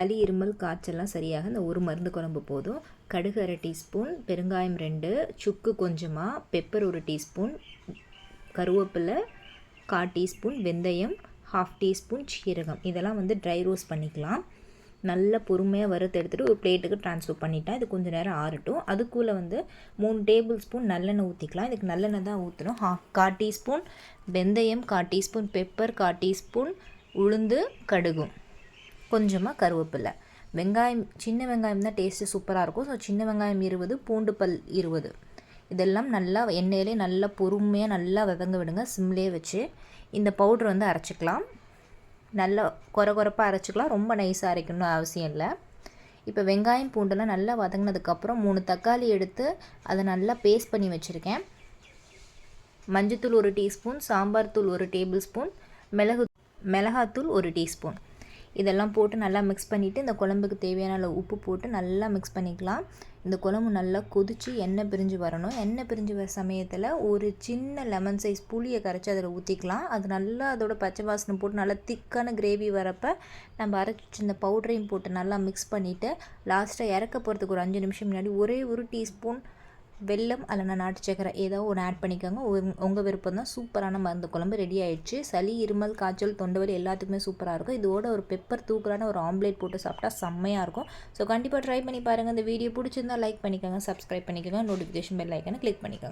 சளி இருமல் காய்ச்சல்லாம் சரியாக இந்த ஒரு மருந்து குழம்பு போதும். கடுகு 1/2 டீஸ்பூன், பெருங்காயம் 2, சுக்கு கொஞ்சமாக, பெப்பர் 1 டீஸ்பூன், கருவேப்பிலை 1/4 டீஸ்பூன், வெந்தயம் 1/2 டீஸ்பூன், சீரகம் இதெல்லாம் ட்ரை ரோஸ்ட் பண்ணிக்கலாம். நல்லா பொறுமையாக வறுத்து எடுத்துகிட்டு ஒரு பிளேட்டுக்கு ட்ரான்ஸ்ஃபர் பண்ணிட்டேன். இது கொஞ்சம் நேரம் ஆறட்டும். அதுக்குள்ளே 3 டேபிள் ஸ்பூன் நல்லெண்ணெய் ஊற்றிக்கலாம். இதுக்கு நல்லெண்ணெய் தான் ஊற்றணும். 1/4 டீஸ்பூன் வெந்தயம், 1/4 டீஸ்பூன் பெப்பர், 1/4 டீஸ்பூன் உளுந்து, கடுகும், கொஞ்சமாக கருவேப்பிலை. வெங்காயம் சின்ன வெங்காயம் தான் டேஸ்ட்டு சூப்பராக இருக்கும். ஸோ சின்ன வெங்காயம் 20, பூண்டு பல் 20. இதெல்லாம் நல்லா எண்ணெயிலே நல்லா பொறுமையாக நல்லா வதங்க விடுங்க. சிம்லேயே வச்சு இந்த பவுட்ரு அரைச்சிக்கலாம். நல்லா கொரப்பாக அரைச்சிக்கலாம். ரொம்ப நைஸாக அரைக்கணும்னு அவசியம் இல்லை. இப்போ வெங்காயம் பூண்டெல்லாம் நல்லா வதங்கினதுக்கப்புறம் 3 தக்காளி எடுத்து அதை நல்லா பேஸ்ட் பண்ணி வச்சுருக்கேன். மஞ்சத்தூள் 1 டீஸ்பூன், சாம்பார் தூள் 1 டேபிள் ஸ்பூன், மிளகாத்தூள் 1 டீஸ்பூன் இதெல்லாம் போட்டு நல்லா மிக்ஸ் பண்ணிவிட்டு இந்த குழம்புக்கு தேவையான அளவு உப்பு போட்டு நல்லா மிக்ஸ் பண்ணிக்கலாம். இந்த குழம்பு நல்லா கொதித்து எண்ணெய் பிரிஞ்சு வரணும். எண்ணெய் பிரிஞ்சு வர சமயத்தில் ஒரு சின்ன லெமன் சைஸ் புளியை கரைச்சி அதில் ஊற்றிக்கலாம். அது நல்லா அதோட பச்சை வாசனை போட்டு நல்லா திக்கான கிரேவி வரப்போ நம்ம அரைச்சி இந்த பவுடரையும் போட்டு நல்லா மிக்ஸ் பண்ணிவிட்டு லாஸ்ட்டாக இறக்க போகிறதுக்கு ஒரு 5 நிமிஷம் முன்னாடி ஒரே 1 டீஸ்பூன் வெல்லம் அல்லனா நாட்டு சக்கரை ஏதோ ஒன்று ஆட் பண்ணிக்கோங்க. உங்கள் விருப்பம் தான். சூப்பரான மருந்து குழம்பு ரெடி ஆயிடுச்சு. சளி இருமல் காய்ச்சல் தொண்டை எல்லாத்துக்குமே சூப்பராக இருக்கும். இதோட ஒரு பெப்பர் தூக்கலான ஒரு ஆம்லேட் போட்டு சாப்பிட்டா செம்மையாக இருக்கும். ஸோ கண்டிப்பாக ட்ரை பண்ணி பாருங்கள். இந்த வீடியோ பிடிச்சிருந்தால் லைக் பண்ணிக்கோங்க, சப்ஸ்கிரைப் பண்ணிக்கோங்க, நோட்டிஃபிகேஷன் பெல் ஐக்கனை கிளிக் பண்ணிக்கோங்க.